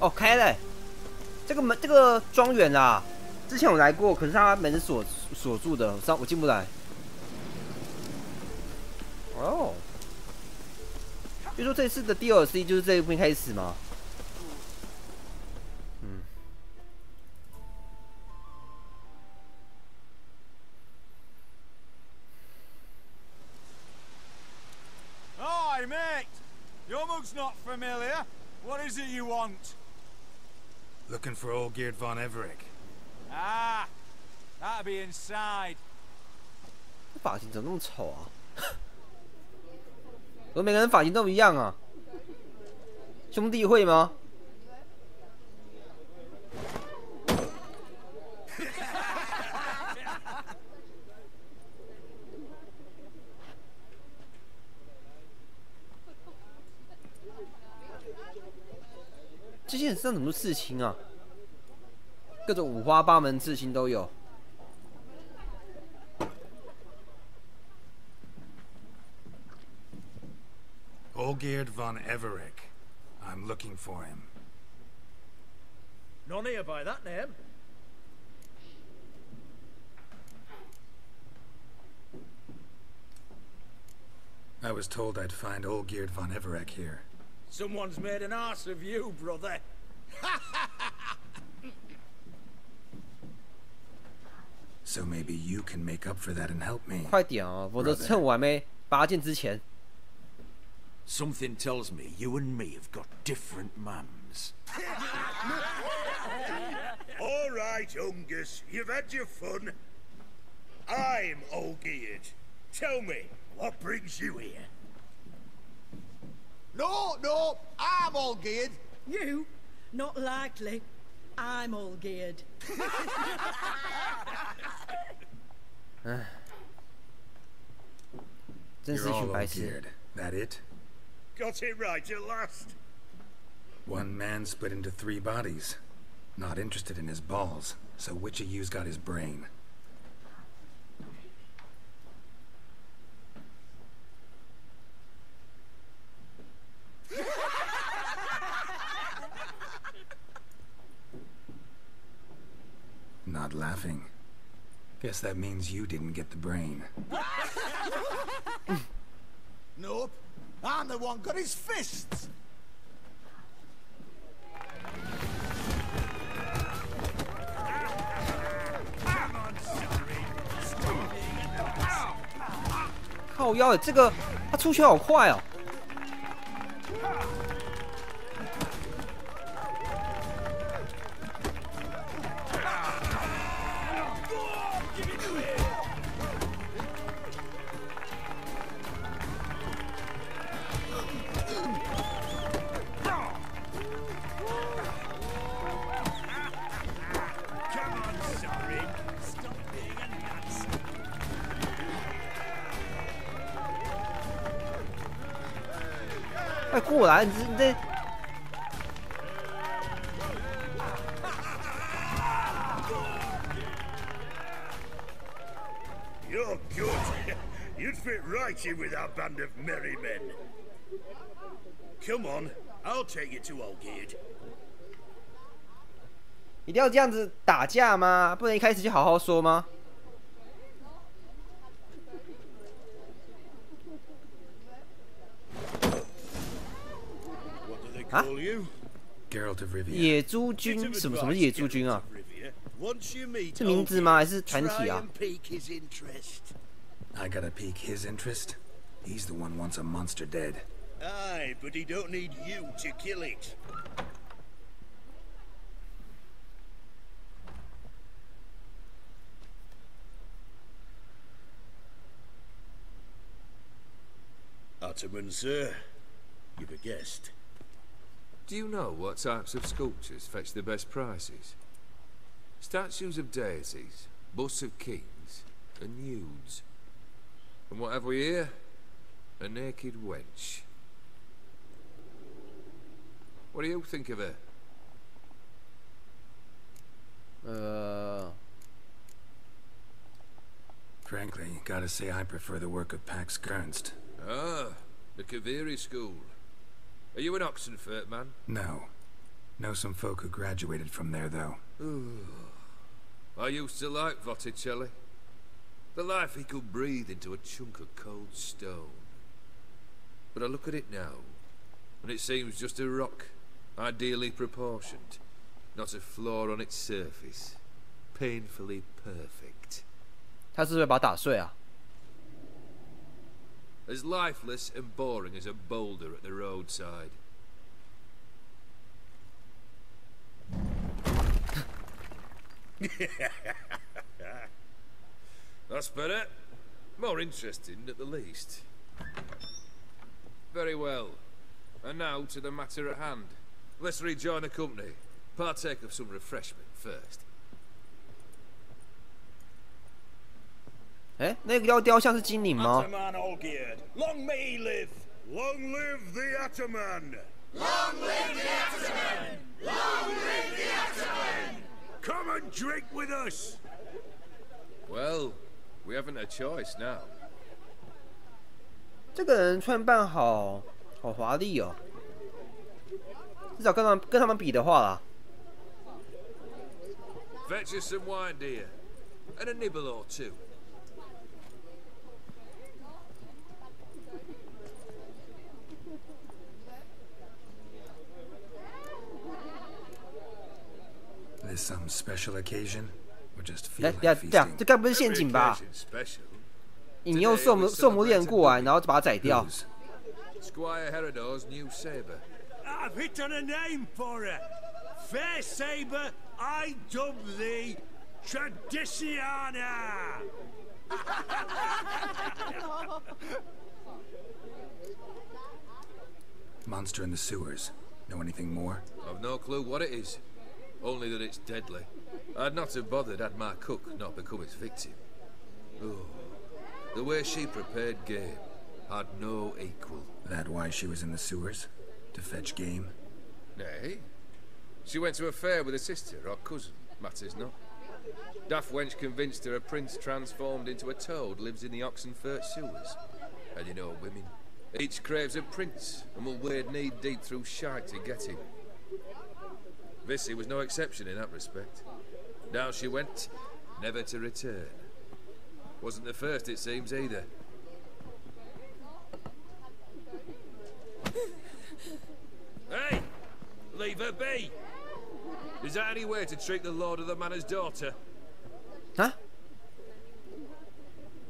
哦，开了。这个门，这个庄园啊，之前我来过，可是它门是锁住的，我进不来。哦，就说这次的 DLC 就是这一部开始吗？嗯。Hi, mate. Your mug's not familiar. What is it you want? Looking for old Geert von Everett. Ah, that'll be inside. 这发型怎么那么丑啊？怎么每个人发型都一样啊？兄弟会吗？这些人身上怎么刺青啊？各种五花八门刺青都有。Olgierd von Everett. I'm looking for him. None here by that name. I was told I'd find Olgierd von Everett here. Someone's made an ass of you, brother. So maybe you can make up for that and help me. 快点哦，否则趁我还没拔剑之前。Something tells me you and me have got different mums. All right, Ungus, you've had your fun. I'm Olgierd. Tell me, what brings you here? No, I'm Olgierd. You? Not likely. I'm all geared. 唉，真是一 You're 群 all 白痴。 Olgierd. That it? Got it right at last. One man split into 3 bodies. Not interested in his balls, so which of you's got his brain? Not laughing. Guess that means you didn't get the brain. Nope. I'm the one got his fists. I'm on sorry. 靠腰的这个，他出拳好快哦。快过来！你这You're good. You'd fit right in with our band of merry men. Come on, I'll take you to Olgierd. 一定要这样子打架吗？不能一开始就好好说吗？ Call you? Geralt of Rivia. 野猪军什么是野猪军啊？是名字吗？还是团体啊？ I gotta pique his interest. He's the one wants a monster dead. Aye, but he don't need you to kill it. Ottoman, sir. You've a guest. Do you know what types of sculptures fetch the best prices? Statues of deities, busts of kings, and nudes. And what have we here? A naked wench. What do you think of her? Frankly, gotta say I prefer the work of Pax Gernst. Ah, the Kaviri school. Are you an Oxenfurt man? No. Know some folk who graduated from there, though. I used to like Botticelli. The life he could breathe into a chunk of cold stone. But I look at it now, and it seems just a rock, ideally proportioned, not a flaw on its surface, painfully perfect. 他是不是把它打碎啊？ As lifeless and boring as a boulder at the roadside. That's better. More interesting at the least. Very well. And now to the matter at hand. Let's rejoin the company. Partake of some refreshment first. 哎，那个雕像是精灵吗？ Ataman Olgierd, long may he live! Long live the Ataman! Long live the Ataman! Long live the Ataman! Come and drink with us! Well, we haven't a choice now. 这个人穿扮好华丽哦，至少跟他们比的话啦。 Fetch us some wine, dear. And a nibble or two. This some special occasion? Or just 哎， feel 对啊 like 对啊， feasting? 这该不是陷阱吧？ Special. 引诱圣母猎人过来，然后就把他宰掉。 Whose? Squire Herodor's new saber. I've hit on a name for her! Fair Saber, I dub thee Traditiana! Monster in the sewers. Know anything more? I've no clue what it is. Only that it's deadly. I'd not have bothered had my cook not become its victim. Oh, the way she prepared game had no equal. That why she was in the sewers? To fetch game? Nay. She went to a fair with a sister or cousin, matters not. Daft wench convinced her a prince transformed into a toad lives in the Oxenfurt sewers. And you know women. Each craves a prince and will wade knee-deep through shite to get him. Vissy was no exception in that respect. Down she went, never to return. Wasn't the first, it seems, either. Hey! Leave her be! Is that any way to treat the lord of the manor's daughter? 啊？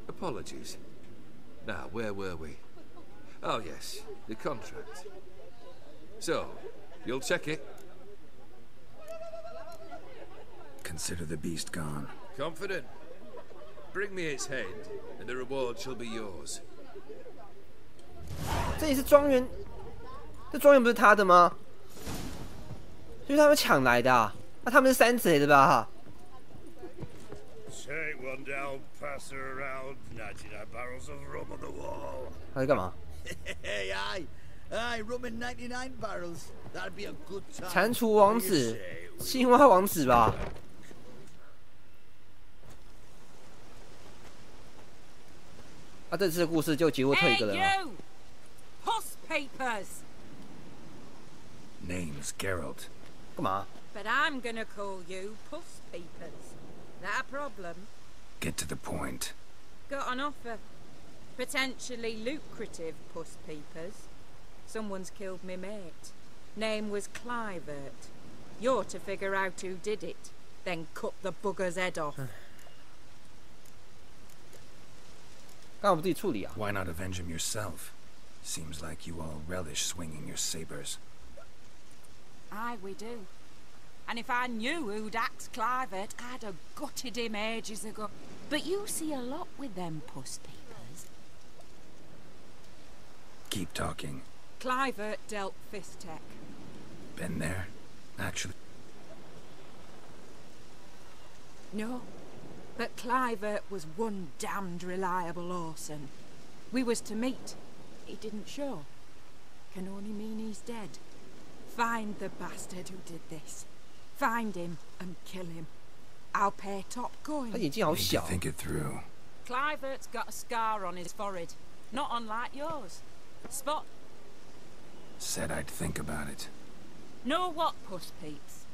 Apologies. Now, where were we? Oh, yes, the contract. So, you'll check it? Consider the beast gone. Confident? Bring me its head, and the reward shall be yours. 这里是庄园，这庄园不是他的吗？就是他们抢来的啊！那他们是山贼的吧？ Take one down, pass her around, 99 barrels of rum on the wall. 他在干嘛？ Hey, aye, rum in 99 barrels. That'd be a good time. 蟾蜍王子，青蛙王子吧？啊，这次的故事就杰洛特一个人了。 Hey, you! Puss papers! Name's Geralt. 干嘛？ But I'm gonna call you Puss papers. That a problem? Get to the point. Got an offer. Potentially lucrative puss peepers. Someone's killed me mate. Name was Clivert. You're to figure out who did it, then cut the bugger's head off. 刚我们自己处理啊。 Why not avenge him yourself? Seems like you all relish swinging your sabers. Aye, we do. And if I knew who'd axed Clivert, I'd have gutted him ages ago. But you see a lot with them puss peepers. Keep talking. Clivert dealt fist tech. Been there? Actually. No, but Clivert was one damned reliable Orson. We was to meet. He didn't show. Can only mean he's dead. Find the bastard who did this. Find him and kill him. I'll pay top 他 coin. 眼睛好 Need to 小。 think it through. Clivert's got a scar on his forehead. Not unlike yours. Spot. Said I'd think about it. Know what, puss peeps?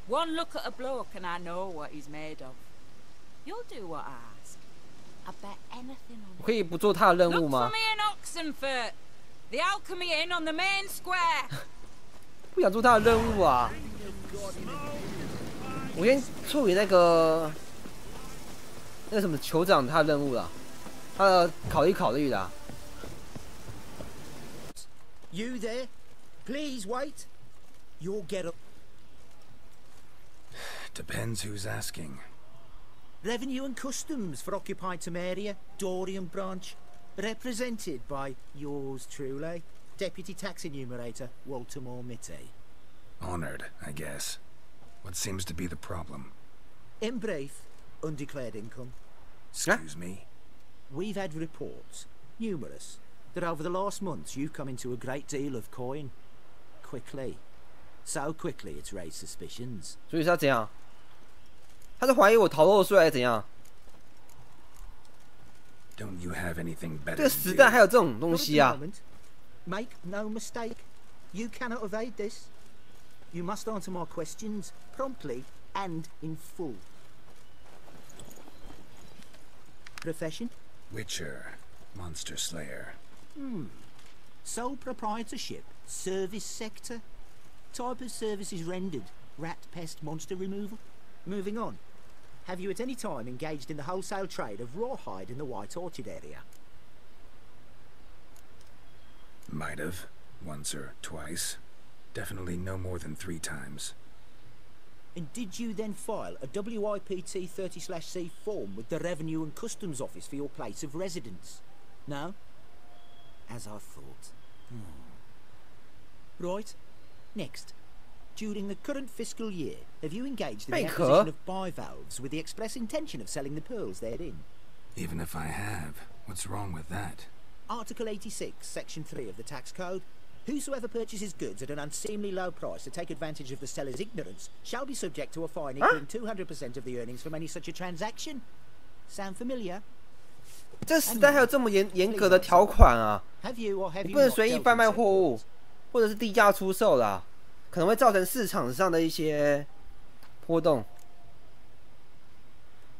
One look at a bloke and I know what he's made of. You'll do what I ask. I bet anything on 我可以不做他的任务 Look 吗 for？me in Oxenfurt. The Alchemy Inn on the main square. 不想做他的任务啊！我先处理那个什么酋长他的任务啦，他的考虑啦。 You there? Please wait. You'll get a Depends who's asking. Revenue and Customs for occupied Temeria, Dorian branch, represented by yours truly, Deputy Tax Enumerator Walter Mitty. Honored, I guess. What seems to be the problem? In brief, undeclared income. Excuse me? We've had reports, numerous, that over the last months you've come into a great deal of coin. Quickly. So quickly it's raised suspicions. 所以是要怎样？他是怀疑我逃漏税还是怎样？ Don't you have anything 这 better 个 to 时 do? 代还有这种 Not 东 at 西 the 啊！ moment. Make no mistake. You cannot evade this. You must answer my questions promptly and in full. Profession? Witcher, monster slayer. Sole proprietorship, service sector. Type of services rendered, rat pest monster removal. Moving on. Have you at any time engaged in the wholesale trade of rawhide in the White Orchard area? Might have. Once or twice. Definitely no more than 3 times. And did you then file a WIPT 30/C form with the Revenue and Customs Office for your place of residence? No? As I thought. Right. Next. During the current fiscal year, have you engaged in the Baker. acquisition of bivalves with the express intention of selling the pearls therein? Even if I have, what's wrong with that? Article 86, Section 3 of the Tax Code. Whosoever purchases goods at an unseemly low price to take advantage of the seller's ignorance shall be subject to a fine equaling 200% of the earnings from any such a transaction. Sound familiar? 这时代还有这么严格的条款啊！ Have you or have 你 you 不能 not 随意 dealt 贩 in 卖 such 货物 goods?，或者是低价出售啦，可能会造成市场上的一些波动。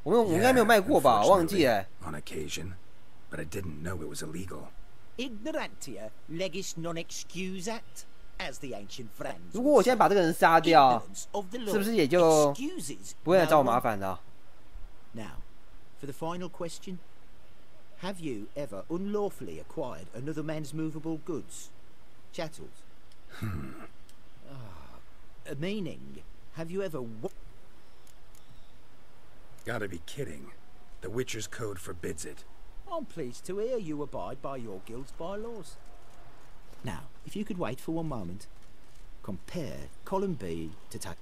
我们应该没有卖过吧？ Yeah, 忘记了。 on occasion, but I didn't know it was illegal. Ignorantia legis non excusat, as the ancient Franz. 如果我现在把这个人杀掉， Ignorance of the law 是不是也就 excuses 不会来找我 no 麻 one. 烦的？ Now, for the final question. Have you ever unlawfully acquired another man's movable goods? Chattels? Meaning, have you ever... Gotta be kidding. The Witcher's code forbids it. I'm pleased to hear you abide by your guild's bylaws. Now, if you could wait for one moment. Compare column B to tax...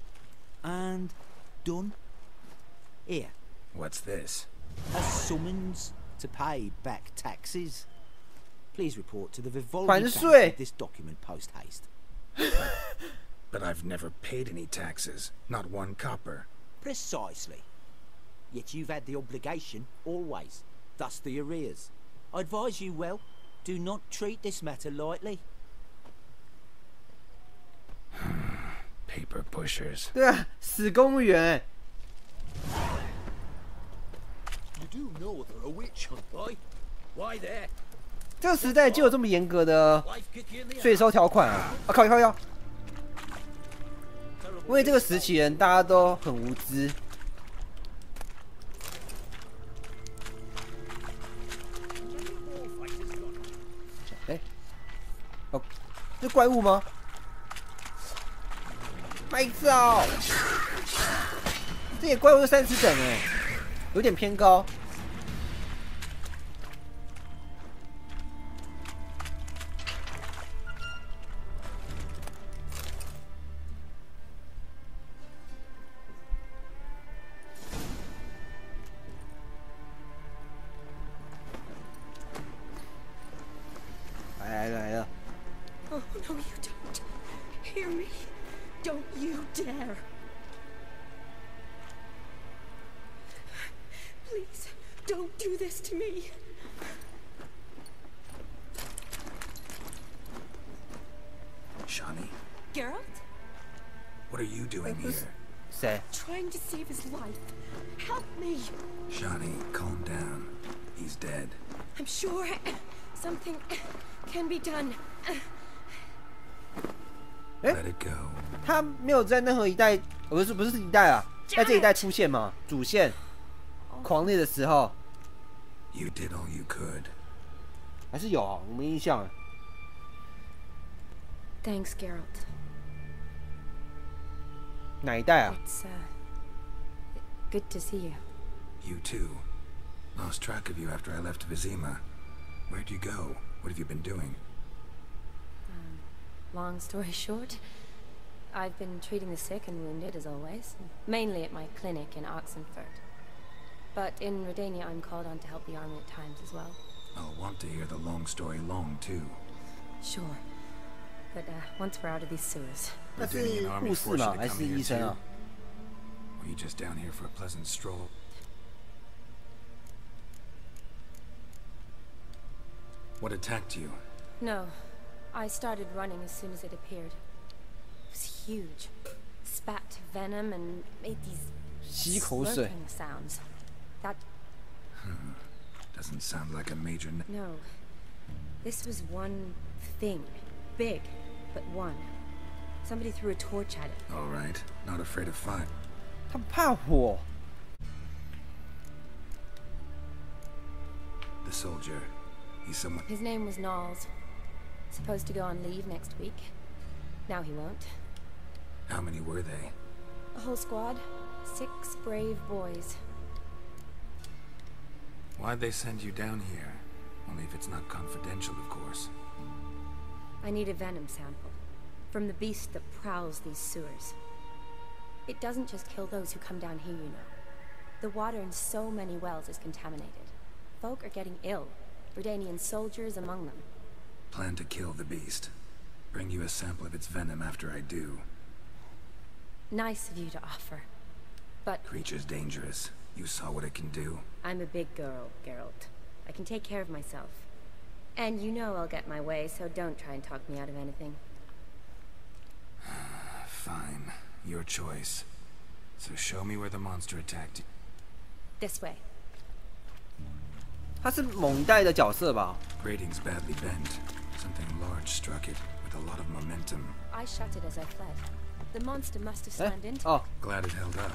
And... done. Here. What's this? A summons to pay back taxes. Please report to the Vivaldi 还 bank 税 with this document post haste. But I've never paid any taxes. Not 1 copper. Precisely. Yet you've had the obligation, always. Thus the arrears. I advise you well, do not treat this matter lightly. Paper pushers. 对啊，死公务员。 You do know they're a witch hunt, boy. Why there? 这个时代就有这么严格的 Life kick you in the 税收条款啊！啊靠！因为这个时期人大家都很无知。哦，这怪物吗？拍照！这也怪物就30等哎，有点偏高。来了！ Oh, no, you don't. Hear me. Don't you dare. Please, don't do this to me. Shawnee? Geralt? What are you doing here? 谁？ Trying to save his life. Help me. Shani, calm down. He's dead. I'm sure something can be done. Let it go. 他没有在任何一代，不是一代啊，在这一代出现嘛？主线狂烈的时候， You did all you could. 还是有啊，我没印象了。 Thanks, Geralt. 哪一代啊？ It's good to see you. You too. Lost track of you after I left Vizima. Where'd you go? What have you been doing? Long story short, I've been treating the sick and wounded as always, mainly at my clinic in Oxenfurt. But in Redania, I'm called on to help the army at times as well. I'll want to hear the long story long too. Sure. But once we're out of these sewers. 那是护士吗？还是医生啊？ Were you just down here for a pleasant stroll? What attacked you? No. I started running as soon as it appeared. It was huge. Spat venom and made these 吸口水。 slurping sounds. That... Doesn't sound like a major... No. This was one thing. Big, but one. Somebody threw a torch at it. All right. Not afraid of fire. 他不怕火。 The soldier. He's someone... His name was Knowles. Supposed to go on leave next week. Now he won't. How many were they? A whole squad. 6 brave boys. Why'd they send you down here? Only if it's not confidential, of course. I need a venom sample. From the beast that prowls these sewers. It doesn't just kill those who come down here, you know. The water in so many wells is contaminated. Folk are getting ill. Redanian soldiers among them. Plan to kill the beast. Bring you a sample of its venom after I do. Nice of you to offer. But... Creature's dangerous. You saw what it can do. I'm a big girl, Geralt. I can take care of myself. And you know I'll get my way, so don't try and talk me out of anything. Fine. Your choice. So show me where the monster attacked you. This way. 他是某一代的角色吧？ Gratings badly bent. Something large struck it with a lot of momentum. I shut it as I fled. The monster must have slammed into it. 哦， Glad it held up.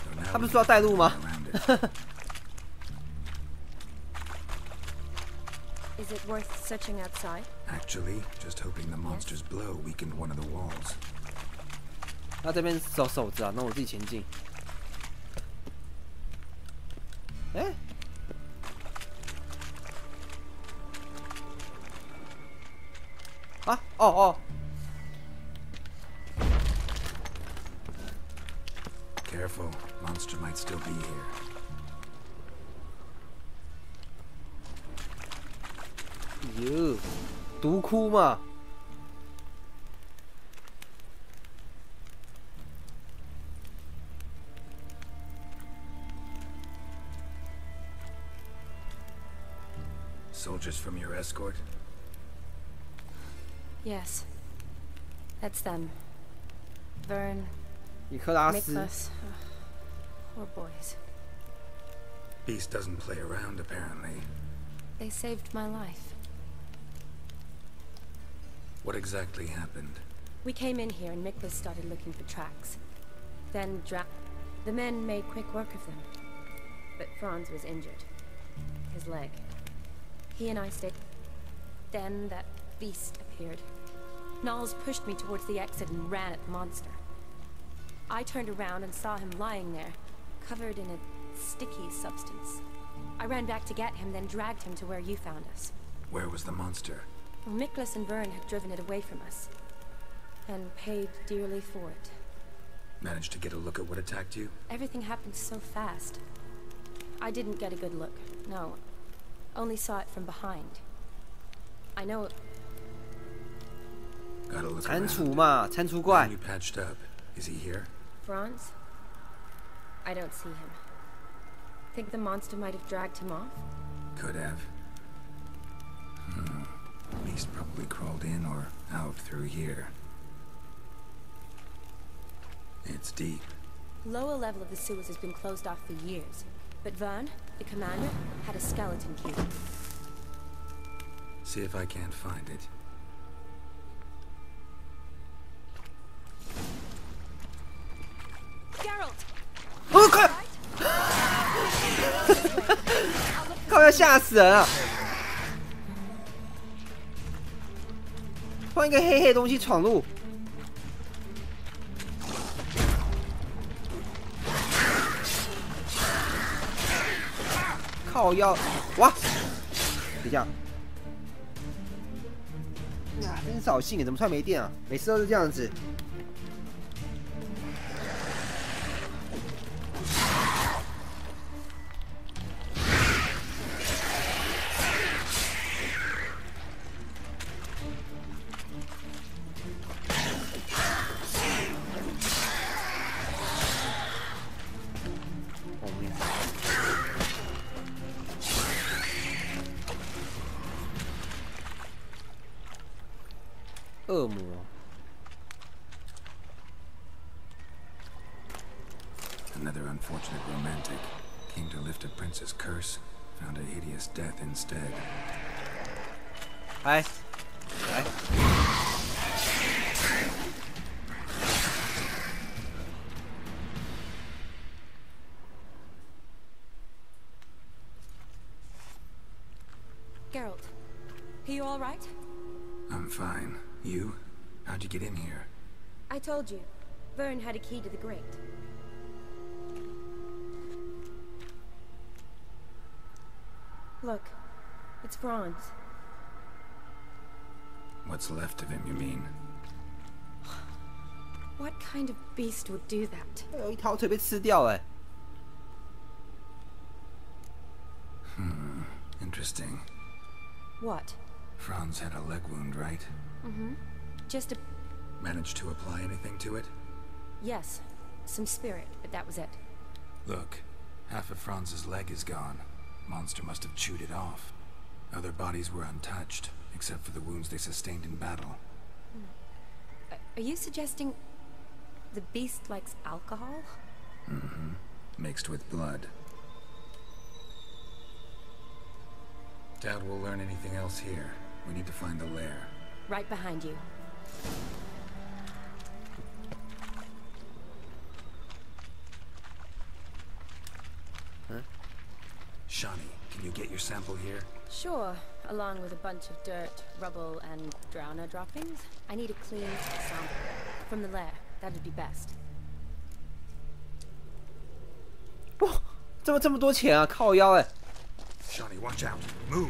Though now 他不是说要带路吗？ around it. Is it worth searching outside? Actually, just hoping the monster's blow weakened one of the walls. 那这边守着啊，那我自己前进。哎，啊，哦哦， Careful, monster might still be here. 哟，毒窟嘛。 Soldiers from your escort? Yes. That's them. Vern, 尼克拉斯， Nicholas. Poor boys. Beast doesn't play around, apparently. They saved my life. What exactly happened? We came in here and Nicholas started looking for tracks. Then the men made quick work of them. But Franz was injured. His leg. He and I stayed. Then that beast appeared. Knowles pushed me towards the exit and ran at the monster. I turned around and saw him lying there, covered in a sticky substance. I ran back to get him, then dragged him to where you found us. Where was the monster? Well, Nicholas and Vern had driven it away from us. And paid dearly for it. Managed to get a look at what attacked you? Everything happened so fast. I didn't get a good look, no. Only saw it from behind. I know it... Gotta look 蟾 around. 蜍嘛，蟾蜍怪 You。patched up. Is he here? Franz? I don't see him. Think the monster might have dragged him off? Could have. Beast probably crawled in or out through here. It's deep. Lower level of the sewers has been closed off for years, but Vern, the commander, had a skeleton key. See if I can't find it. Geralt! 哦，快！靠，要吓死人啊！换一个黑黑的东西闯入。靠腰，哇！等一下，呀，真扫兴，怎么突然没电啊？每次都是这样子。恶魔。Another unfortunate romantic came to lift a prince's curse, found a hideous death instead. 来，来。Geralt, are you all right? I'm fine. You? How'd you get in here? I told you, Vern had a key to the grate. Look, it's Franz. What's left of him, you mean? What kind of beast would do that? 有一条腿被吃掉哎。Interesting. What? Franz had a leg wound, right? Mm-hmm. Just a... Managed to apply anything to it? Yes. Some spirit, but that was it. Look, half of Franz's leg is gone. Monster must have chewed it off. Other bodies were untouched, except for the wounds they sustained in battle. Are you suggesting the beast likes alcohol? Mm-hmm. Mixed with blood. Doubt we'll learn anything else here. We need to find the lair. Right behind you. Huh? Shawnee, can you get your sample here? Sure, along with a bunch of dirt, rubble, and drowner droppings. I need a clean sample. From the lair, that'd be best. 哇，这么多钱啊！靠腰哎。Shawnee, watch out! Move!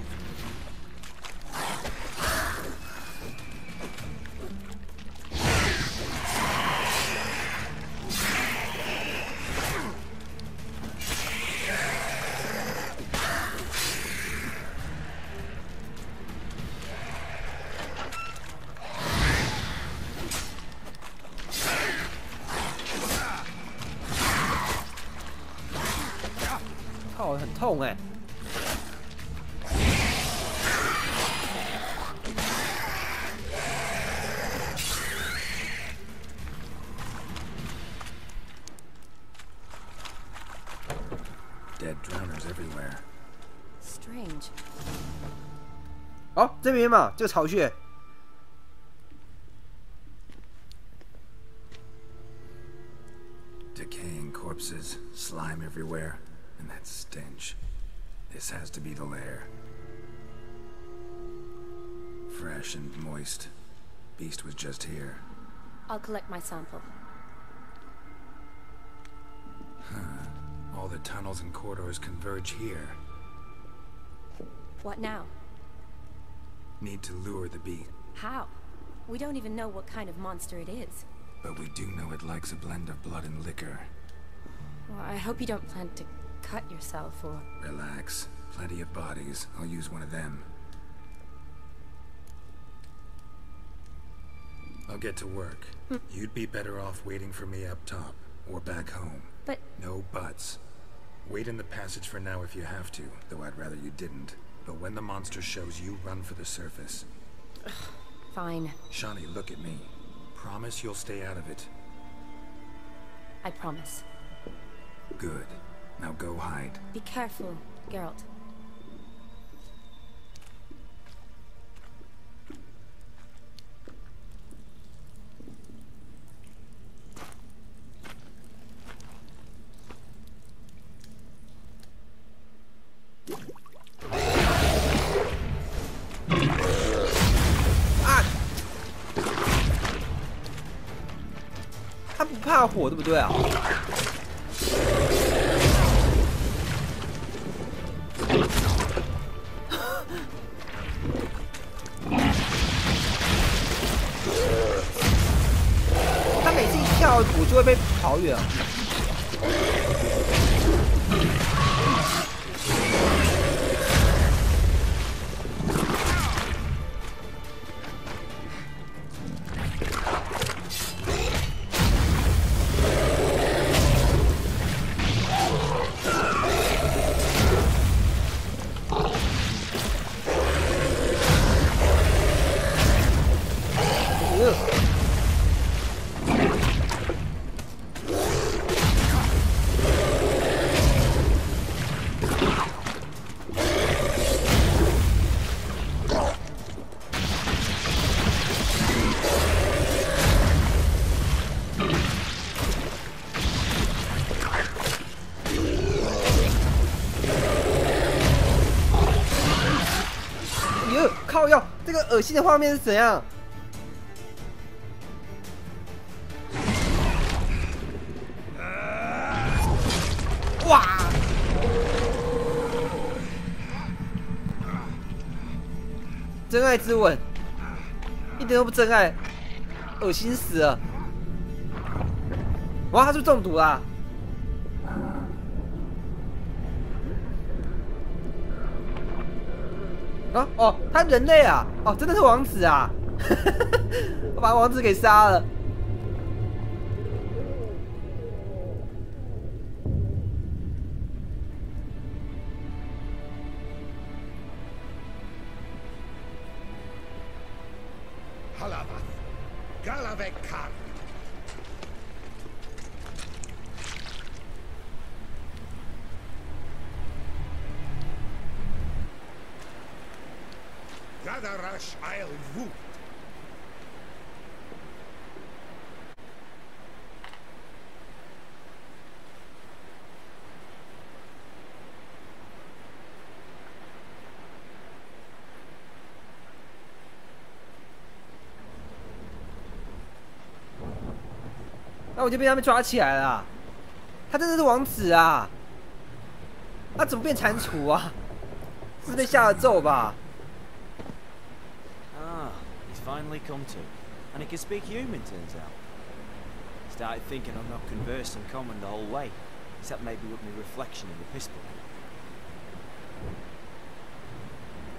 靠，很痛哎。Dead drowners everywhere. Strange. 好，这边嘛，这个巢穴。Decaying corpses, slime everywhere, and that stench. This has to be the lair. Fresh and moist. Beast was just here. I'll collect my sample. All the tunnels and corridors converge here. What now? Need to lure the beast. How? We don't even know what kind of monster it is. But we do know it likes a blend of blood and liquor. Well, I hope you don't plan to cut yourself or... Relax. Plenty of bodies. I'll use one of them. I'll get to work. You'd be better off waiting for me up top, or back home. But... No buts. Wait in the passage for now if you have to, though I'd rather you didn't. But when the monster shows you, run for the surface. Fine. Shawnee, look at me. Promise you'll stay out of it. I promise. Good. Now go hide. Be careful, Geralt. Ah! 他不怕火，对不对啊？他每次一跳，我就会被跑远。靠腰，这个恶心的画面是怎样？哇！真爱之吻，一点都不真爱，恶心死了！哇，他是不是中毒啦？啊哦，他人类啊！哦，真的是王子啊！我把王子给杀了。Halavath, Galavek Khan. Gadarash Isle Wu. 那我就被他们抓起来了。他真的是王子啊！他怎么变蟾蜍啊？是被下了咒吧？ He's finally come to. And he can speak human, turns out. Started thinking I'm not conversing common the whole way, except maybe with my reflection in the pistol.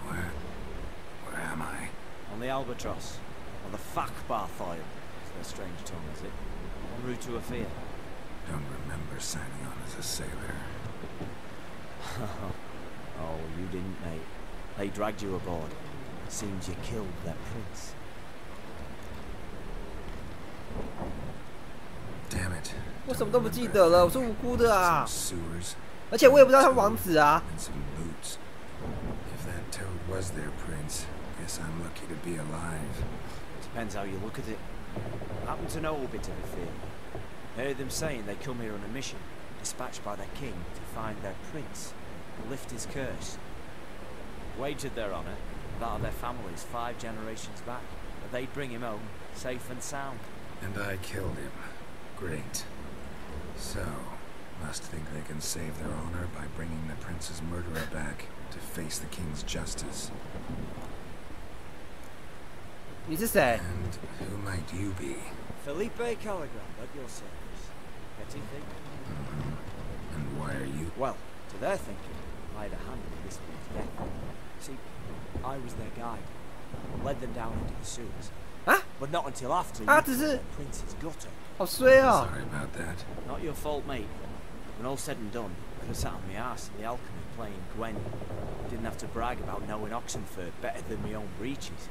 Where am I? On the Albatross, or the Fakbarth Isle, is their strange tongue, is it? En route to Afia. Don't remember signing on as a sailor. Oh, you didn't, mate. They dragged you aboard. Seems you killed their prince. Damn it. 我什么都不记得了，我是无辜的啊！ Sewers. 而且我也不知道他是王子啊。 And some boots. If that toad was their prince, guess I'm lucky to be alive. Depends how you look at it. Happen to know a bit of the field. Heard them saying they come here on a mission, dispatched by their king to find their prince and lift his curse. Wagered their honor, that of their families 5 generations back, that they'd bring him home, safe and sound. And I killed him. Great. So, must think they can save their honor by bringing the prince's murderer back to face the king's justice. 你是谁？ And who might you be? Felipe Caligram, at your service. Petty thing? And why are you? Well, to their thinking, I had a hand in this man's death. See, I was their guide, led them down into the sewers. 啊？ But not until after you 他只是 the prince's gutter. 好衰哦！ Sorry about that. Not your fault, mate. When all said and done, I could have sat on my arse in the alchemy playing Gwen. Didn't have to brag about knowing Oxenford better than my own breeches.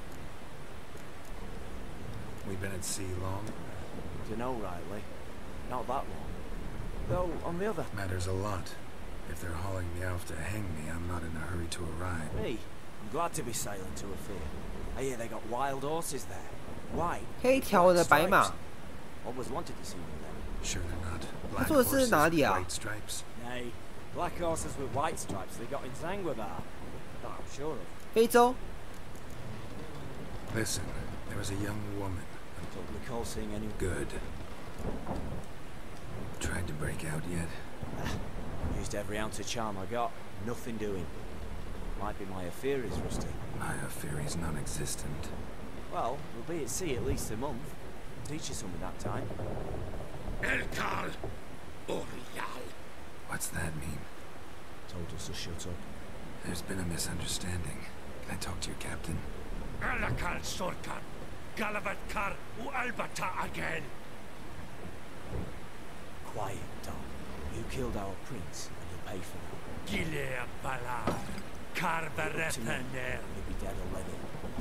We've been at sea long? Dunno rightly. Not that long. Though, on the other... Matters a lot. If they're hauling me off to hang me, I'm not in a hurry to arrive. Me? I'm glad to be sailing to a fair. I hear they got wild horses there. Why? 黑条纹的白马。 Always wanted to see one of them. Sure they're not. 他 Black 说的是 horses 哪 with 里啊？ white stripes. Nay, black horses with white stripes they got in Zanguebar. That I'm sure of. 非洲。 Listen, there was a young woman. Don't recall seeing anyone. Good. Tried to break out yet? Used every ounce of charm I got. Nothing doing. Might be my affair is rusty. My affair is non-existent. Well, we'll be at sea at least a month. Teach you something that time. Elkal Orial. What's that mean? Told us to shut up. There's been a misunderstanding. Can I talk to your captain? Alakal Sorkan. Galavatkar Ualbata again. Quiet, Dom. You killed our prince, and you'll pay for that. Gilea Bala. Karbarepaner. You'll be dead already.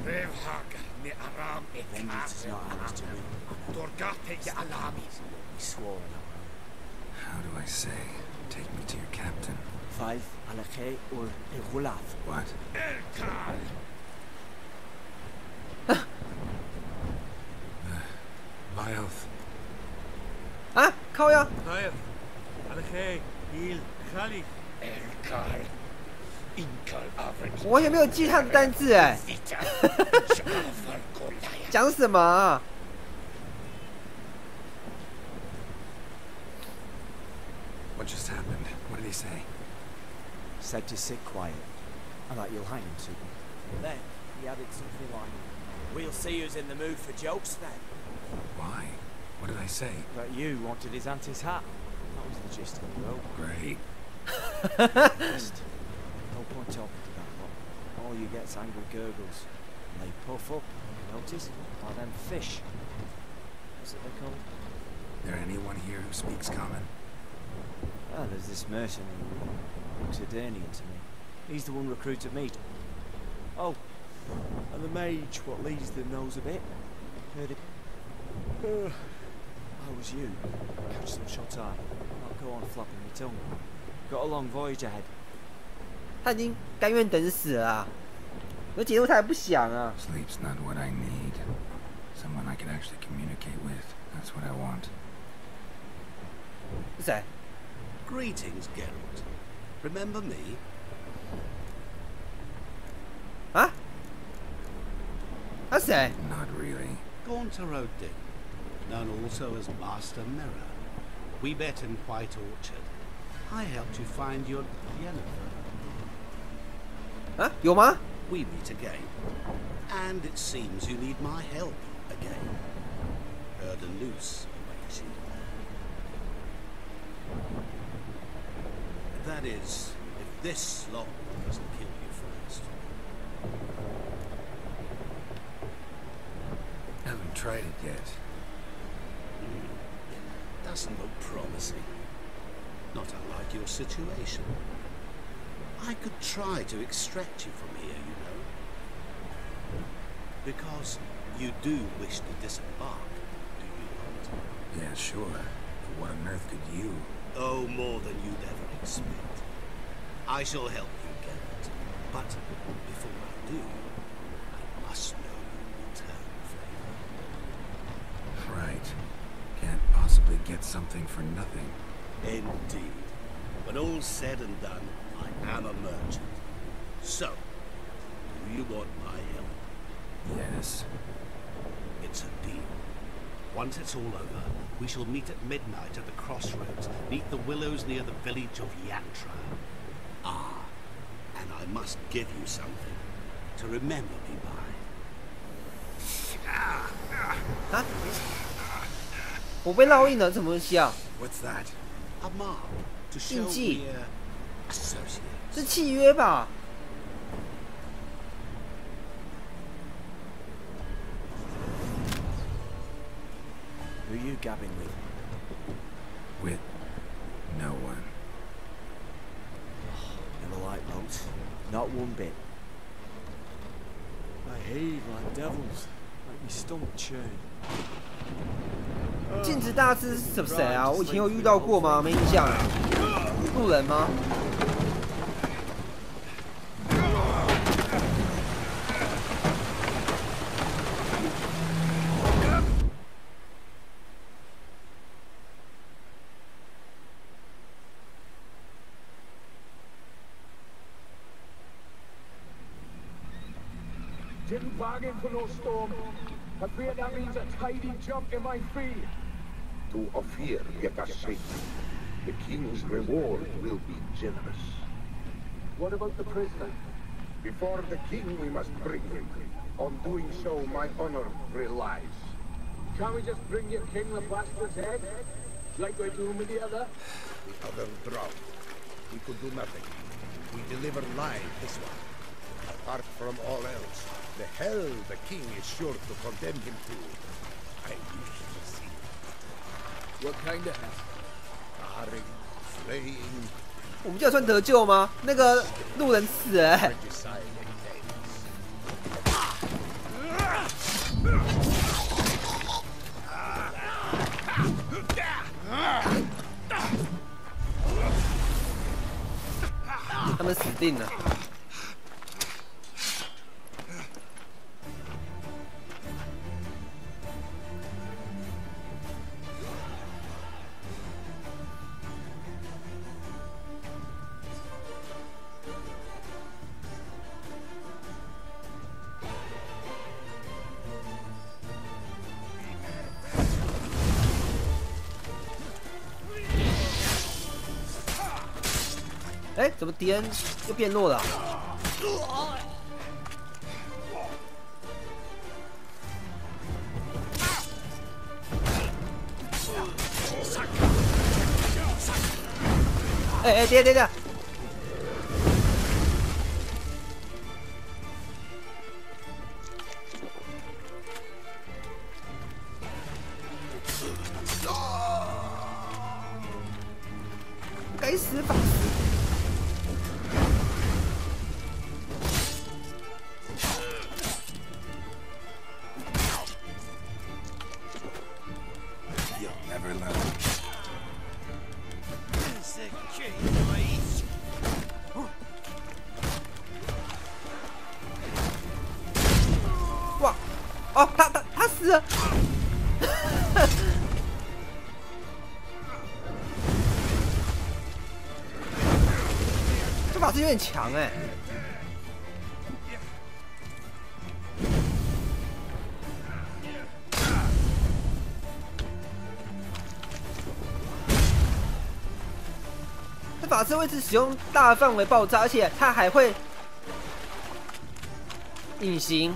Revhaga ni Aram Vengeance is not ours to win. Dorgate ya Alami. We swore on our own. How do I say? Take me to your captain. 5 Alakhe or Egulaf. What? Elkal. Vioth. 啊，靠呀！ Khair. Alakhe. Il. Khali. Elkal. Inkal Avrik. 我完全没有记他的单字哎。讲什么啊？ What just happened? What did he say? Said to sit quiet. I thought you'll hang him soon. Then he added something like, "We'll see who's in the mood for jokes then." Why? What did I say? But you wanted his auntie's hat. That was the gist of the rope. Great. Just no point talking to that lot. All you get's angry gurgles. And they puff up, notice? Like them fish. What's it they called? There anyone here who speaks common? Ah, there's this mercenary who looks Eternian to me. He's the one recruited me. Oh, and the mage what leads them knows a bit. Heard it. How was you? Catch some shot eye. Not go on flapping my tongue. Got a long voyage ahead. 他已经甘愿等死了啊，而节奏他还不响啊。 Sleep's not what I need. Someone I can actually communicate with. That's what I want. 是谁？ Greetings, Geralt. Remember me? 啊？他谁？ Not really. Gaunter-Odin, known also as Master Mirror. We met in White Orchard. I helped you find your Yennefer. 啊？有吗？ We meet again. And it seems you need my help again. Heard a noose awaits you. That is, if this slog doesn't kill you first. Haven't tried it yet. Doesn't look promising. Not unlike your situation. I could try to extract you from here, you know. Because you do wish to disembark, do you not? Yeah, sure. But what on earth could you? Oh, more than you'd ever expect. I shall help you, Geralt. But before I do, I must know your return flavor. Right. Can't possibly get something for nothing. Indeed. When all's said and done, I am a merchant. So, do you want my help? Yes. It's a deal. Once it's all over, we shall meet at midnight at the crossroads, neath the willows near the village of Yantra. Ah, and I must give you something to remember me by. 啊？我被烙印了，什么东西啊？ What's that? A mark to show 印记 we're associates. 是契约吧？ Who are you gabbing with? With no one. Never liked boats. Not one bit. They heave like devils. Make me stomach churn. 镜子大师是谁啊？我以前有遇到过吗？没印象啊。路人吗？Didn't bargain for no storm. I fear that means a tidy jump in my fee. To Ophir, get us safe. The king's reward will be generous. What about the prisoner? Before the king, we must bring him. On doing so, my honor relies. Can't we just bring your king the bastard's head? Like we're doing with the other? The other drowned. We could do nothing. We deliver live this one. Apart from all else, the hell the king is sure to condemn him to. I wish to see. What kind of hell? Scarring, slaying. 我们这样算得救吗？那个路人死了、欸。他们死定了。哎，怎么敌人又变弱了、啊？哎，等，该死法师！ 哇！哦，他死了！这法师有点强哎。这法师会是使用大范围爆炸，而且他还会隐形。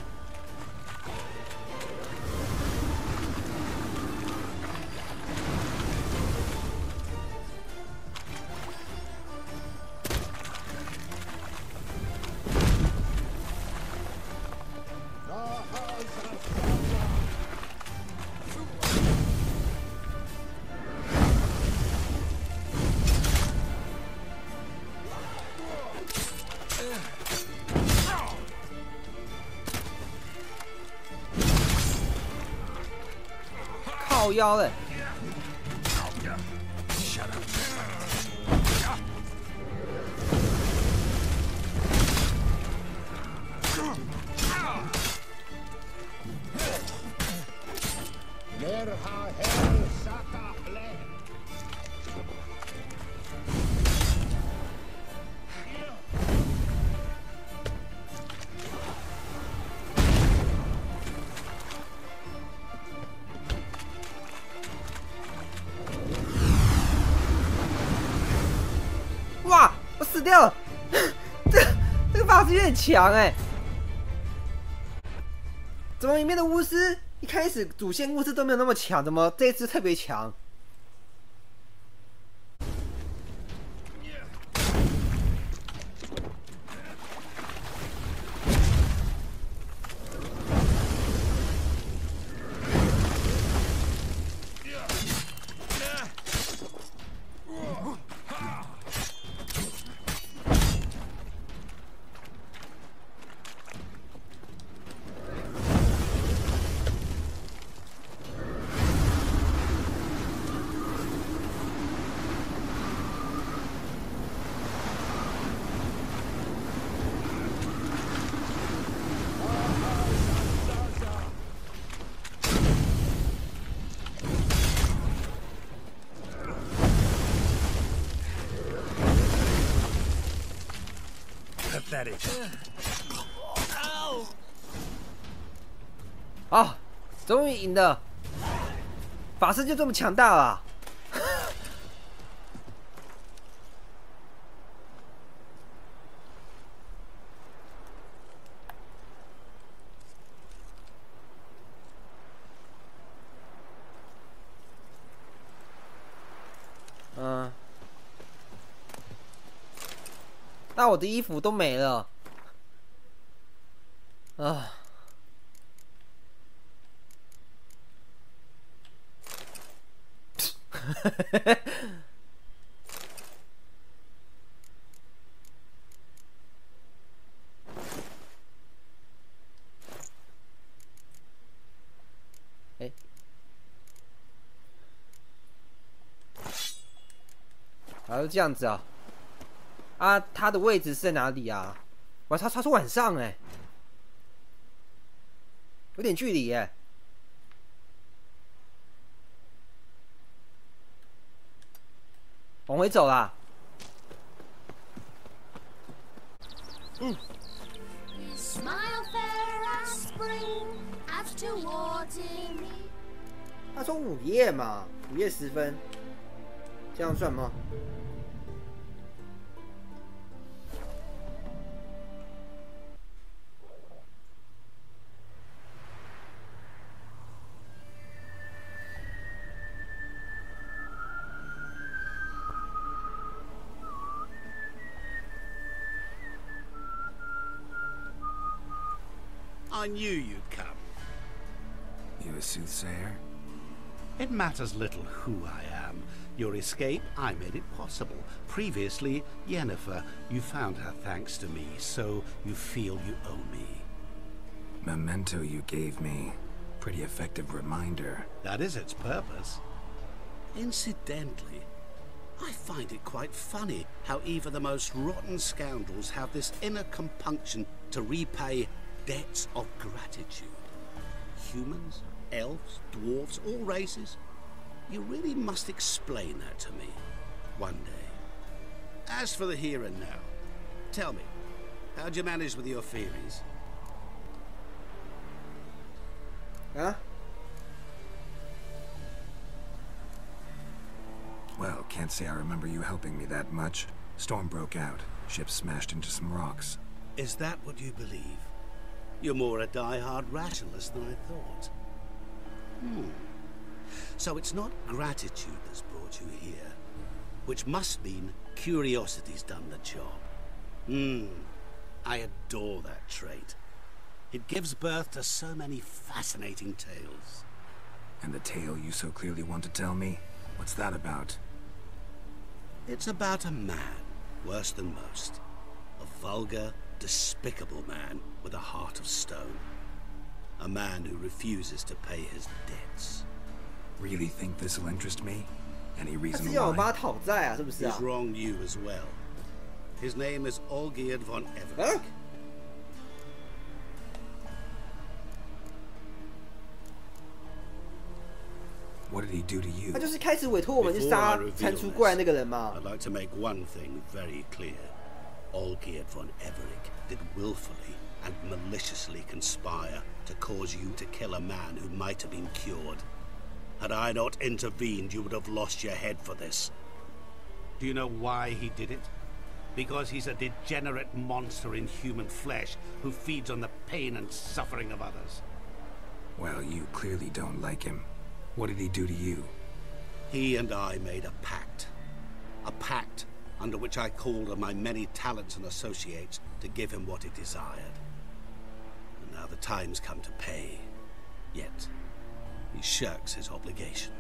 靠腰嘞！哇！我死掉了！这个法师有点强哎。怎么里面的巫师一开始主线巫师都没有那么强，怎么这一只特别强？ pathetic. 啊，终于赢了！法师就这么强大了。那我的衣服都没了。啊。哎，还是这样子啊？啊，他的位置是在哪里啊？哇，他是晚上哎，有点距离哎。往回走啦。嗯。他说午夜嘛，5夜10分，这样算吗？ I knew you'd come. You a soothsayer? It matters little who I am. Your escape, I made it possible. Previously, Yennefer, you found her thanks to me, so you feel you owe me. Memento you gave me. Pretty effective reminder. That is its purpose. Incidentally, I find it quite funny how even the most rotten scoundrels have this inner compunction to repay debts of gratitude. Humans, elves, dwarves, all races. You really must explain that to me one day. As for the here and now, tell me, how'd you manage with your theories? Huh? Well, can't say I remember you helping me that much. Storm broke out. Ship smashed into some rocks. Is that what you believe? You're more a die-hard rationalist than I thought. So it's not gratitude that's brought you here, which must mean curiosity's done the job. I adore that trait. It gives birth to so many fascinating tales. And the tale you so clearly want to tell me? What's that about? It's about a man, worse than most. A vulgar, despicable man with a heart of stone. A man who refuses to pay his debts. Really think this'll interest me? Any reason He's He's wronged you as well. His name is Olgierd von Everett. What did he do to you? 他就是开始委托我们去杀蟾蜍怪那个人嘛。 I'd like to make one thing very clear. Olgierd von Everett did willfully and maliciously conspire to cause you to kill a man who might have been cured. Had I not intervened, you would have lost your head for this. Do you know why he did it? Because he's a degenerate monster in human flesh who feeds on the pain and suffering of others. Well, you clearly don't like him. What did he do to you? He and I made a pact. A pact under which I called on my many talents and associates to give him what he desired. And now the time's come to pay. Yet, he shirks his obligation.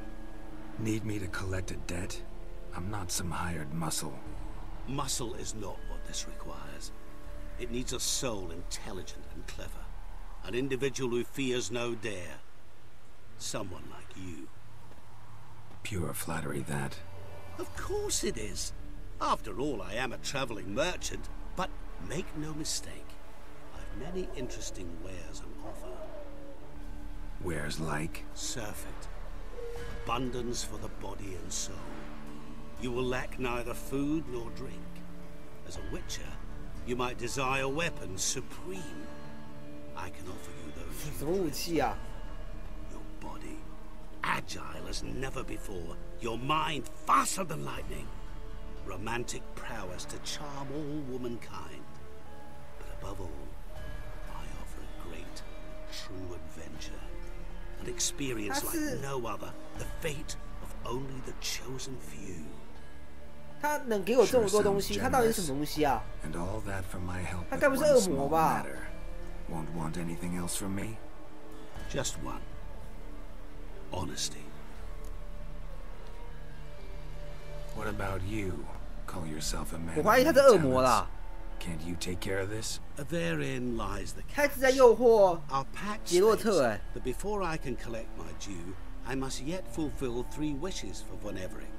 Need me to collect a debt? I'm not some hired muscle. Muscle is not what this requires. It needs a soul intelligent and clever. An individual who fears no dare. Someone like you. Pure flattery, that. Of course it is. After all, I am a traveling merchant. But make no mistake, I've many interesting wares on offer. Wares like? Surfeit. Abundance for the body and soul. You will lack neither food nor drink. As a witcher, You might desire weapons supreme. I can offer you those. 什么武器啊？ Your body, agile as never before. Your mind, faster than lightning. Romantic prowess to charm all womankind. But above all, I offer a great, true adventure. An experience like no other. The fate of only the chosen few. 他能给我这么多东西，他到底是什么东西啊？他该不是恶魔吧？ Won't want anything else from me? Just one. Honesty. What about you? Call yourself a man. 我怀疑他是恶魔啦。 Can't you take care of this? Therein lies the 他一直在诱惑 Our pact 杰洛特 states that before I can collect my due, I must yet fulfill 3 wishes for Von Everett.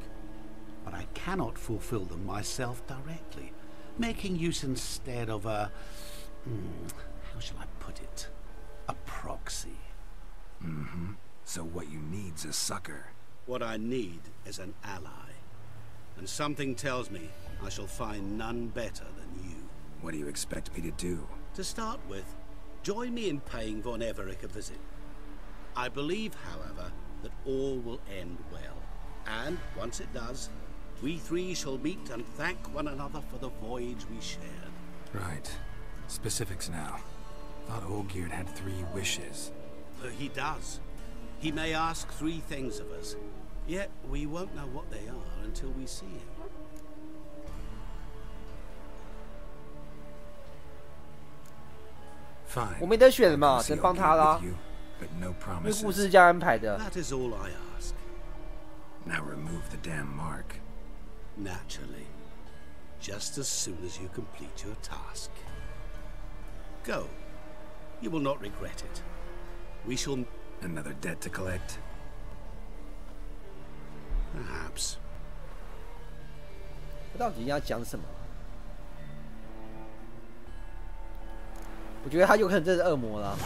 But I cannot fulfill them myself directly, making use instead of a... how shall I put it? A proxy. So what you need's a sucker. What I need is an ally. And something tells me I shall find none better than you. What do you expect me to do? To start with, join me in paying Von Everett a visit. I believe, however, that all will end well. And once it does, we 3 shall meet and thank one another for the voyage we shared. Right. Specifics now. Thought Olgierd had 3 wishes. He does. He may ask 3 things of us, yet we won't know what they are until we see him. Fine. 我没得选了嘛，只能帮他啦。因为故事是这样安排的。 That is all I ask. Now remove the damn mark. Naturally. Just as soon as you complete your task. Go. You will not regret it. We shall... Another debt to collect? Perhaps. 他到底要讲什么？我觉得他有可能真是恶魔了。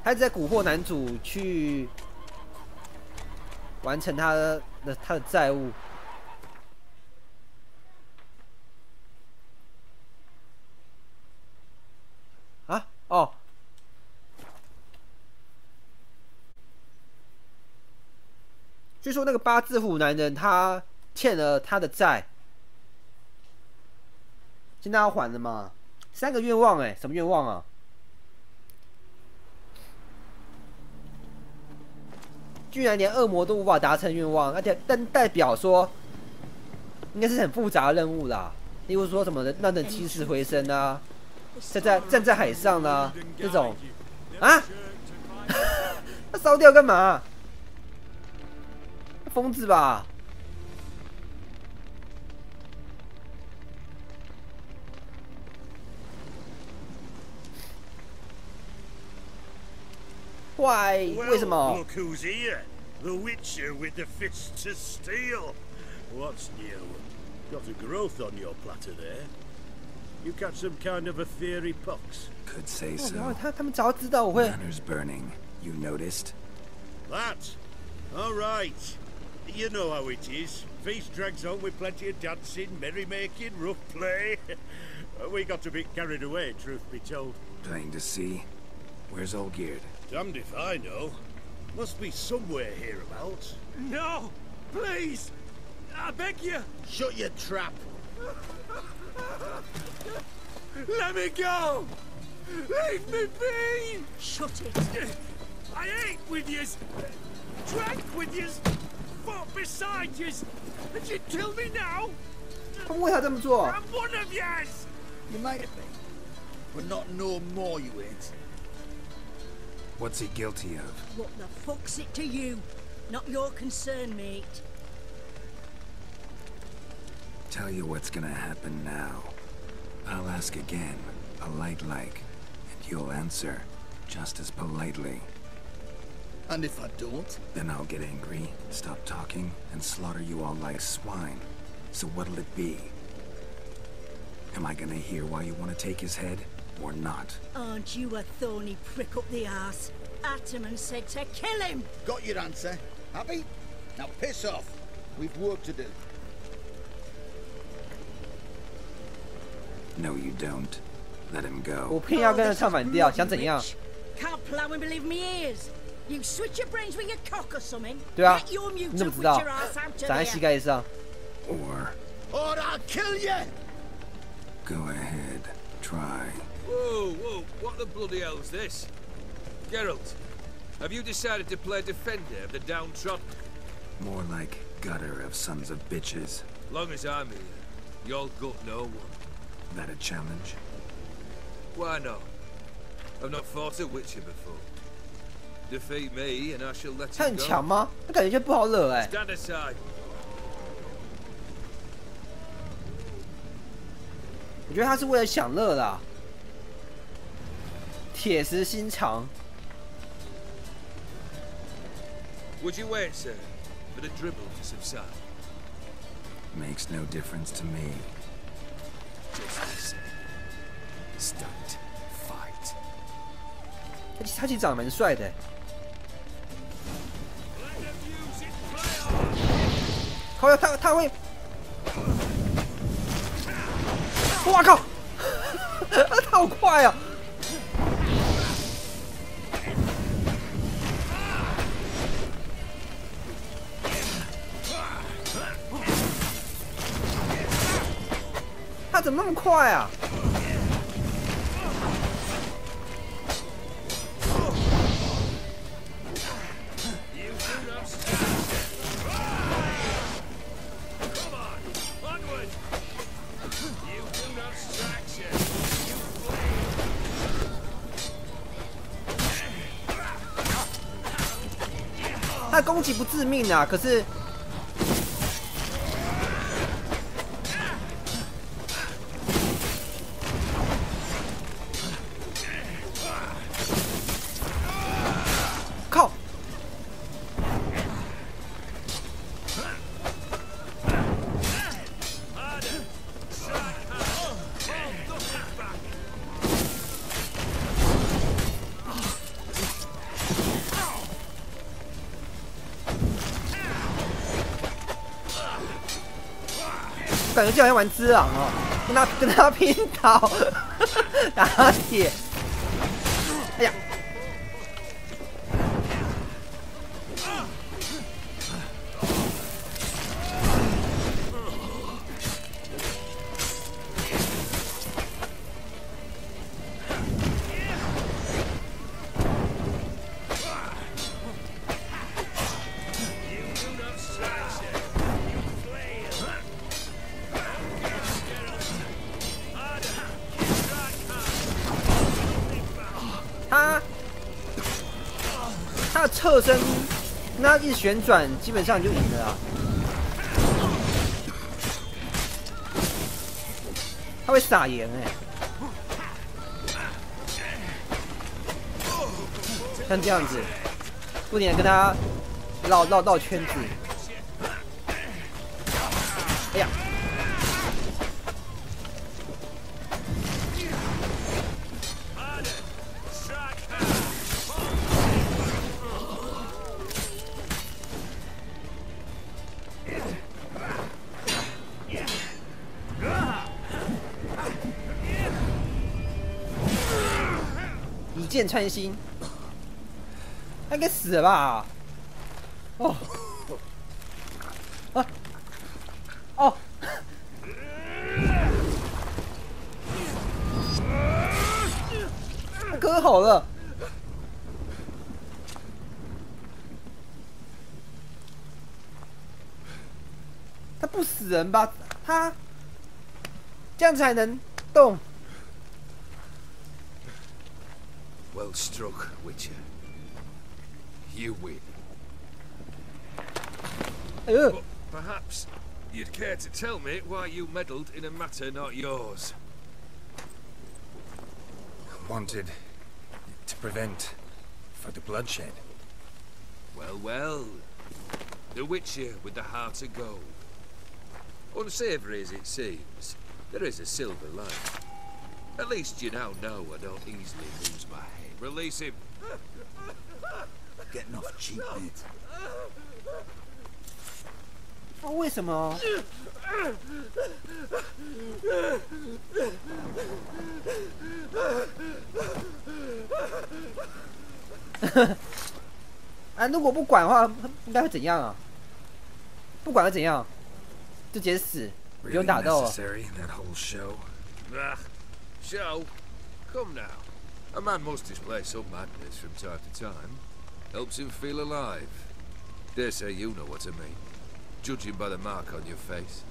他一直在蛊惑男主去完成他的债务。啊？哦。据说那个八字胡男人他欠了他的债，现在要还了嘛？3个愿望什么愿望啊？居然连恶魔都无法达成愿望，但代表说应该是很复杂的任务啦。例如说什么让人起死回生啊，站在海上啊这种啊，他烧掉干嘛？疯子吧！Why? 为什么 Look who's here. The Witcher with the fists of steel. What's new? Got a growth on your platter there. You catch some kind of a theory pox? Could say so. 他们早知道我会。 Manor's burning. You noticed? That? All right. You know how it is. Feast drags on with plenty of dancing, merrymaking, rough play. We got a bit carried away, truth be told. Plain to see. Where's Olgierd? Damned if I know. Must be somewhere hereabouts. No! Please! I beg you! Shut your trap! Let me go! Leave me be! Shut it! I ate with yous! Drank with yous! Fought beside yous! And you'd kill me now? 他为啥这么做 I'm one of yous! You might have been, but not no more you ain't. What's he guilty of? What the fuck's it to you? Not your concern, mate. Tell you what's gonna happen now. I'll ask again, polite-like, and you'll answer, just as politely. And if I don't? Then I'll get angry, stop talking, and slaughter you all like swine. So what'll it be? Am I gonna hear why you want to take his head, or not? Aren't you a thorny prick up the arse? Ataman said to kill him! Got your answer. Happy? Now piss off. We've work to do. No, you don't. Let him 我 go. 偏要跟着唱反调，想怎样？ Can't plough and believe me ears. You switch your brains with your cock or something. 对啊 Get your， mute 你怎么 up 知 with 道 your ass out？ to 长在 there. 膝盖上。 Or I'll kill you! go ahead. Try. Whoa, whoa, what the bloody hell's this? Geralt, have you decided to play defender of the downtrodden? More like gutter of sons of bitches. Long as I'm here, you'll gut no one. That a challenge? Why not? I've not fought a Witcher before. Defeat me and I shall let 他 you 很 go. 强吗？他感觉就不好惹哎。 Stand aside. 我觉得他是为了享乐啦，铁石心肠。 Would you wait, sir, for the dribble to subside? Makes no difference to me. Just listen. Stunt. Fight. 他其实长得蛮帅的。靠呀，他会，哇靠，他好快啊！他怎么那么快啊？他的攻击不致命啊，可是靠！感觉就好像玩只狼哦，跟他拼刀，打铁。哎呀！他的侧身，那一直旋转，基本上就赢了啊。他会撒盐哎，像这样子，不停的跟他绕圈子。哎呀！一箭穿心，他应该死了吧？哦，啊，哦，他割喉了。他不死人吧？他这样才能动。 Well struck, Witcher. You win. But perhaps you'd care to tell me why you meddled in a matter not yours. Wanted to prevent further bloodshed. Well, well. The Witcher with the heart of gold. Unsavory as it seems, there is a silver lining. At least you now know I don't easily lose my head. Release him. Getting off cheap, mate. 啊，为什么？啊，如果不管的话，应该会怎样啊？不管会怎样，就直接死，不用打斗了。Show? Come now. A man must display some madness from time to time. Helps him feel alive. Dare say you know what I mean. Judging by the mark on your face.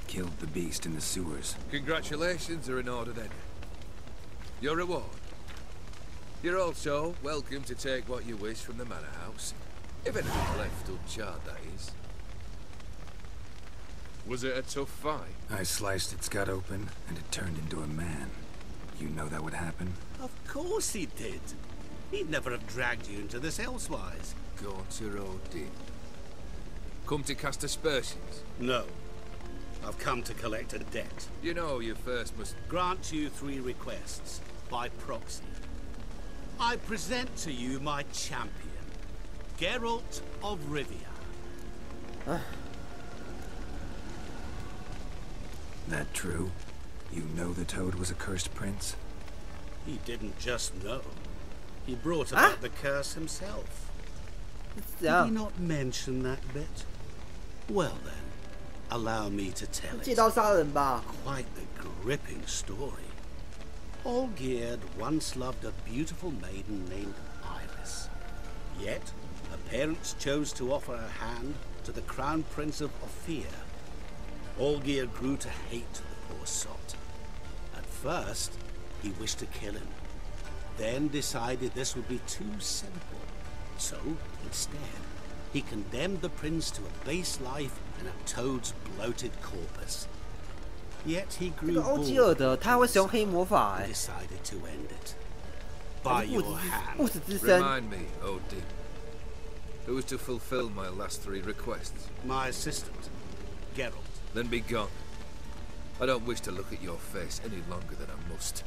Killed the beast in the sewers. Congratulations are in order then. Your reward. You're also welcome to take what you wish from the manor house. If anything's left uncharred, that is. Was it a tough fight? I sliced its gut open, and it turned into a man. You know that would happen? Of course he did. He'd never have dragged you into this elsewise. Gauntero did. Come to cast aspersions? No. I've come to collect a debt. You know you first must... Grant you 3 requests, by proxy. I present to you my champion, Geralt of Rivia. That true? You know the Toad was a cursed prince? He didn't just know. He brought about the curse himself. Did he not mention that bit? Well then, allow me to tell it. Quite the gripping story. Olgierd once loved a beautiful maiden named Iris. Yet, her parents chose to offer her hand to the Crown Prince of Ophir. Olgierd grew to hate the poor sot. At first, he wished to kill him. Then decided this would be too simple. So, instead, he condemned the prince to a base life in a toad's bloated corpus. Yet he grew bored and decided to end it. By your hand. Remind me, Odin. Who was to fulfill my last 3 requests? My assistant, Geralt. Then be gone. I don't wish to look at your face any longer than I must.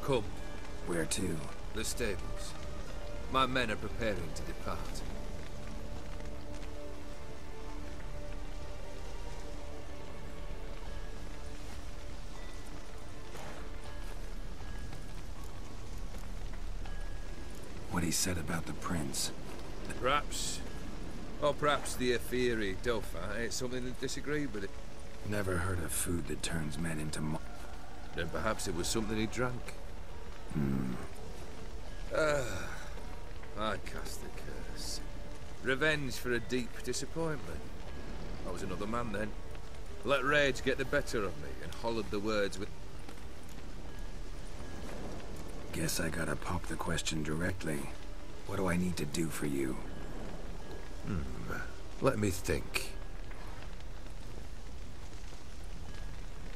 Come. Where to? The stables. My men are preparing to depart. What he said about the prince. Perhaps. Or perhaps the Ephiri Dauphin ate something that disagreed with it. Never heard of food that turns men into Then perhaps it was something he drank. I cast the curse. Revenge for a deep disappointment. I was another man then. Let rage get the better of me and hollowed the words with... Guess I gotta pop the question directly. What do I need to do for you? Let me think.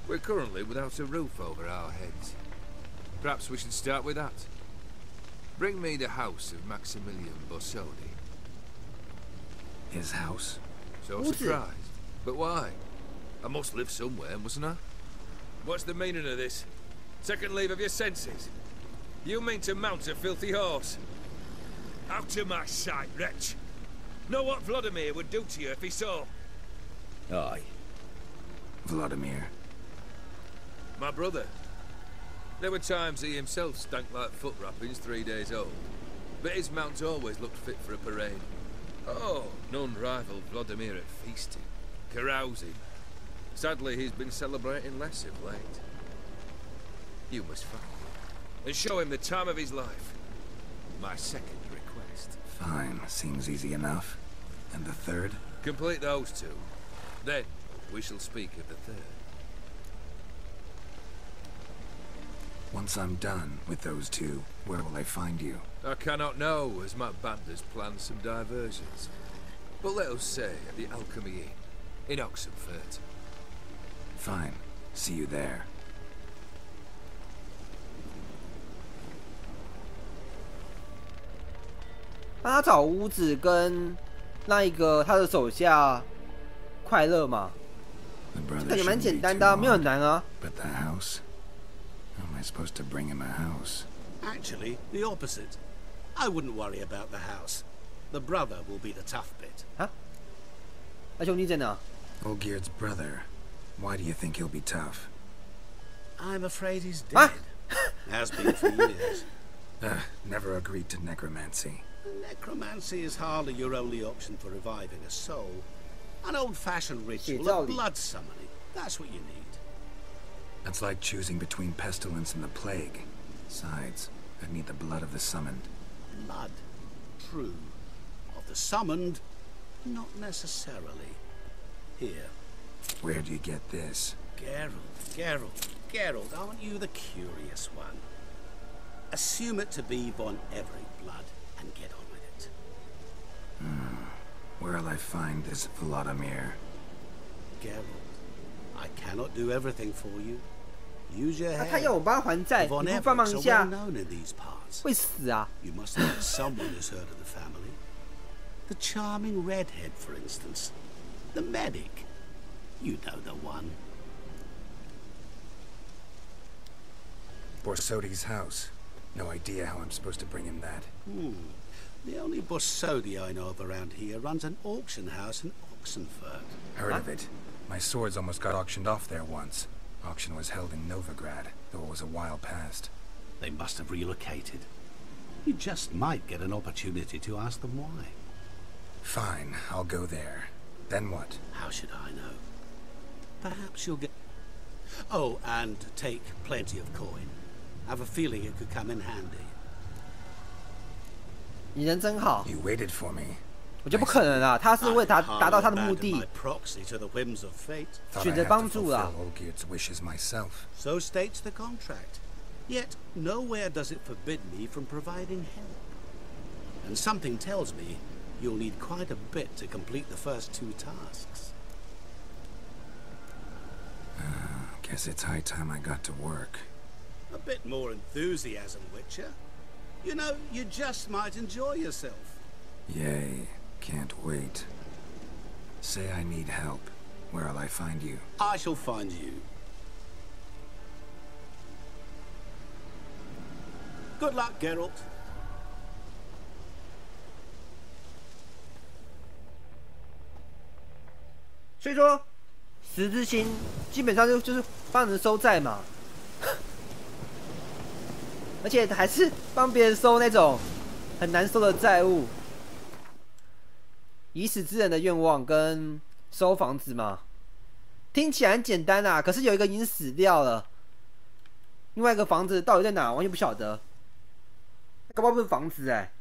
We're currently without a roof over our heads. Perhaps we should start with that. Bring me the house of Maximilian Bossodi. His house? So surprised. But why? I must live somewhere, mustn't I? What's the meaning of this? Second leave of your senses? You mean to mount a filthy horse? Out of my sight, wretch! Know what Vladimir would do to you if he saw? Aye. Vladimir. My brother. There were times he himself stank like foot wrappings 3 days old. But his mount always looked fit for a parade. Oh, none rivaled Vladimir at feasting, carousing. Sadly, he's been celebrating less of late. You must find him and show him the time of his life. My second request. Fine, seems easy enough. And the third? Complete those 2. Then, we shall speak of the third. Once I'm done with those 2, where will I find you? I cannot know, as my band has planned some diversions. But let us say at the Alchemy Inn, in Oxenfurt. Fine. See you there. 帮他找屋子跟让一个他的手下快乐嘛，感觉蛮简单的、啊，没有很难啊。But the house? How am I supposed to bring him a house? Actually, the opposite. I wouldn't worry about the house. The brother will be the tough bit. 啊？那兄弟在哪 Olgierd's brother. Why do you think he'll be tough? I'm afraid he's dead. Has been for years. Never agreed to necromancy. Necromancy is hardly your only option for reviving a soul. An old-fashioned ritual of blood summoning. That's what you need. That's like choosing between pestilence and the plague. Besides, I'd need the blood of the summoned. Blood. True. Of the summoned, not necessarily. Here. Where do you get this? Geralt, aren't you the curious one? Assume it to be Von Every blood and get on with it. Where'll I find this Vladimir? Geralt, I cannot do everything for you. Use your head. 他要我帮他还债，你不帮忙一下，会死啊 You must think someone has heard of the family. The charming redhead, for instance. The medic. You know the one. Borsodi's house. No idea how I'm supposed to bring him that. The only Borsodi I know of around here runs an auction house in Oxenfurt. Heard of it. My swords almost got auctioned off there once. Auction was held in Novigrad, though it was a while past. They must have relocated. You just might get an opportunity to ask them why. Fine, I'll go there. Then what? How should I know? Perhaps you'll get... Oh, and take plenty of coin. I have a feeling it could come in handy. 你人真好。 You waited for me. 我觉得不可能啊，他是为达到他的目的， proxy to the whims of fate. 选择帮助啦。 Olgierd's wishes myself. So states the contract. Yet nowhere does it forbid me from providing help. And something tells me you'll need quite a bit to complete the first two tasks. Guess it's high time I got to work. A bit more enthusiasm, Witcher. You know, you just might enjoy yourself. Yay. Can't wait. Say I need help. Where'll I find you? I shall find you. Good luck, Geralt. 所以说，十之心基本上就是帮人收债嘛，而且还是帮别人收那种很难收的债务。已死之人的愿望跟收房子嘛，听起来很简单啊，可是有一个已经死掉了，另外一个房子到底在哪，完全不晓得，搞不好不是房子哎、